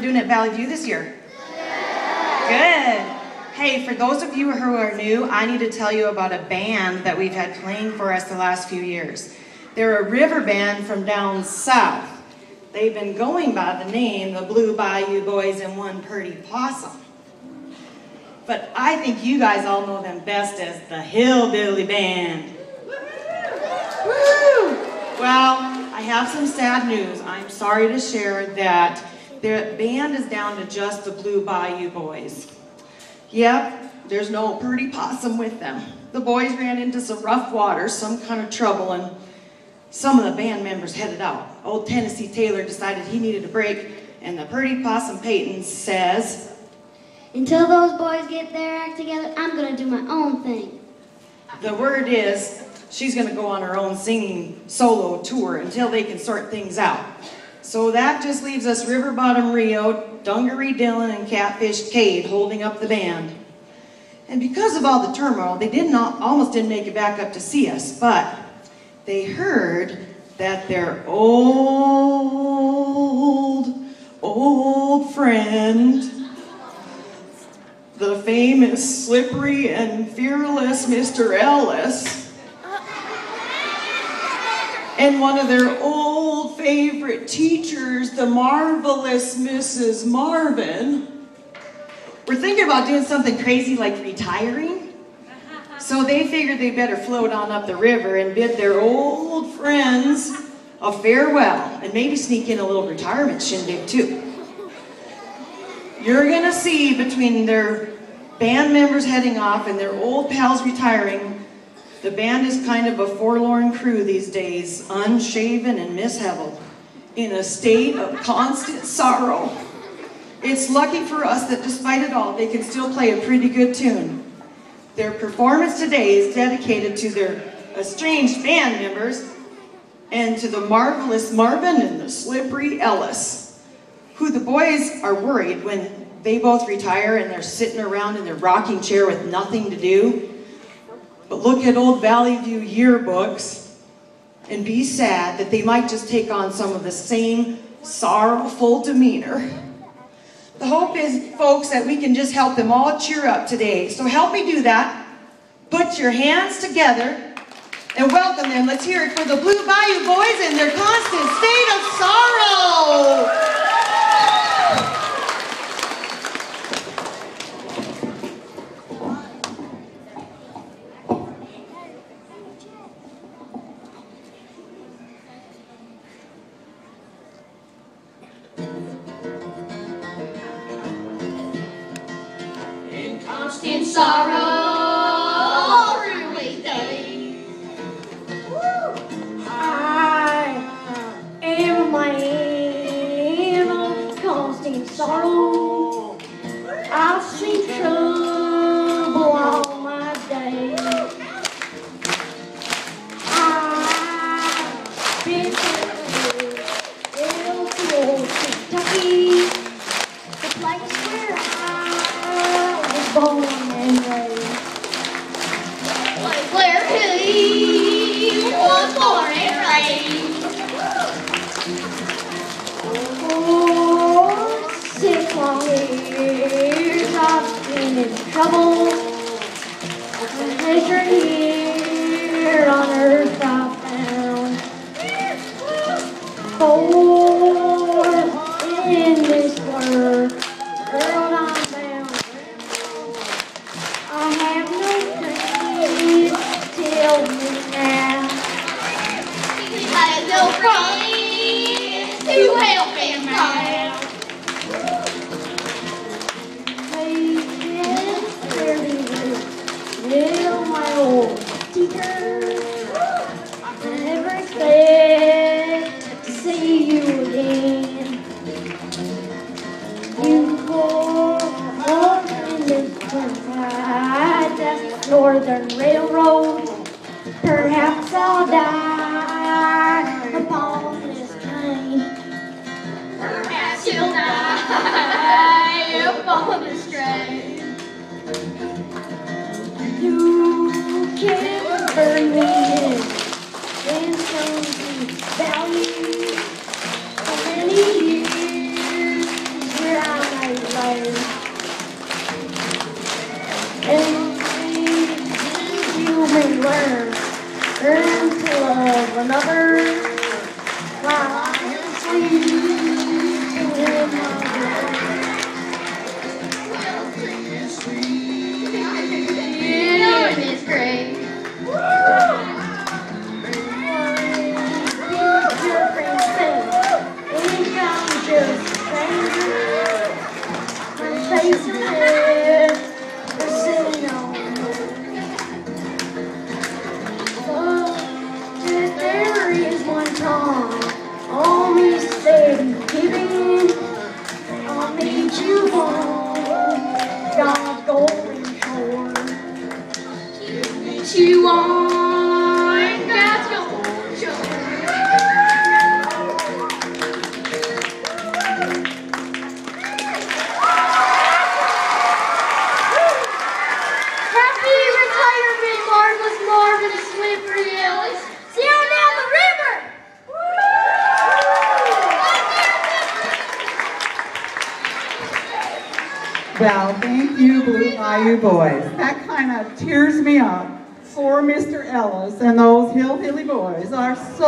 doing at Valley View this year? Good. Hey, for those of you who are new, I need to tell you about a band that we've had playing for us the last few years. They're a river band from down south. They've been going by the name the Blue Bayou Boys and One Purdy Possum. But I think you guys all know them best as the Hillbilly Band. Woo! Well, I have some sad news. I'm sorry to share that their band is down to just the Blue Bayou Boys. Yep, there's no Purdy Possum with them. The boys ran into some rough water, some kind of trouble, and some of the band members headed out. Old Tennessee Taylor decided he needed a break, and the Purdy Possum Peyton says, "Until those boys get their act together, I'm going to do my own thing." The word is, she's going to go on her own singing solo tour until they can sort things out. So that just leaves us River Bottom Rio, Dungaree Dillon, and Catfish Cade holding up the band. And because of all the turmoil, they almost didn't make it back up to see us, but they heard that their old friend, the famous, slippery, and fearless Mr. Ellis, and one of their old favorite teachers, the marvelous Mrs. Marvin, were thinking about doing something crazy like retiring. So they figured they better float on up the river and bid their old friends a farewell and maybe sneak in a little retirement shindig too. You're gonna see between their band members heading off and their old pals retiring, the band is kind of a forlorn crew these days, unshaven and misheveled, in a state of constant sorrow. It's lucky for us that despite it all, they can still play a pretty good tune. Their performance today is dedicated to their estranged band members and to the marvelous Marvin and the slippery Ellis, who the boys are worried when they both retire and they're sitting around in their rocking chair with nothing to do but look at old Valley View yearbooks and be sad that they might just take on some of the same sorrowful demeanor. The hope is, folks, that we can just help them all cheer up today. So help me do that. Put your hands together and welcome them. Let's hear it for the Blue Bayou Boys and their constant state of sorrow. In sorrow, really day. I am a man of constant sorrow. I've seen trouble all my days. I've been to old Kentucky, the place where I was born. Where he was born and raised. For 6 long years I've been in trouble. The pleasure here on earth I found. For in this world I'm bound. I have no friends. Tell me now. He has no friends to help him out. Little my old teacher, I never expect to see you again. You were born in this ride, that's Northern Railroad. Perhaps I'll die upon this train. Perhaps you'll die upon this train. You can't burn me in Tennessee Valley. For many years where I Well, thank you, Blue Bayou boys. That kind of tears me up. Poor Mr. Ellis and those hillbilly boys are so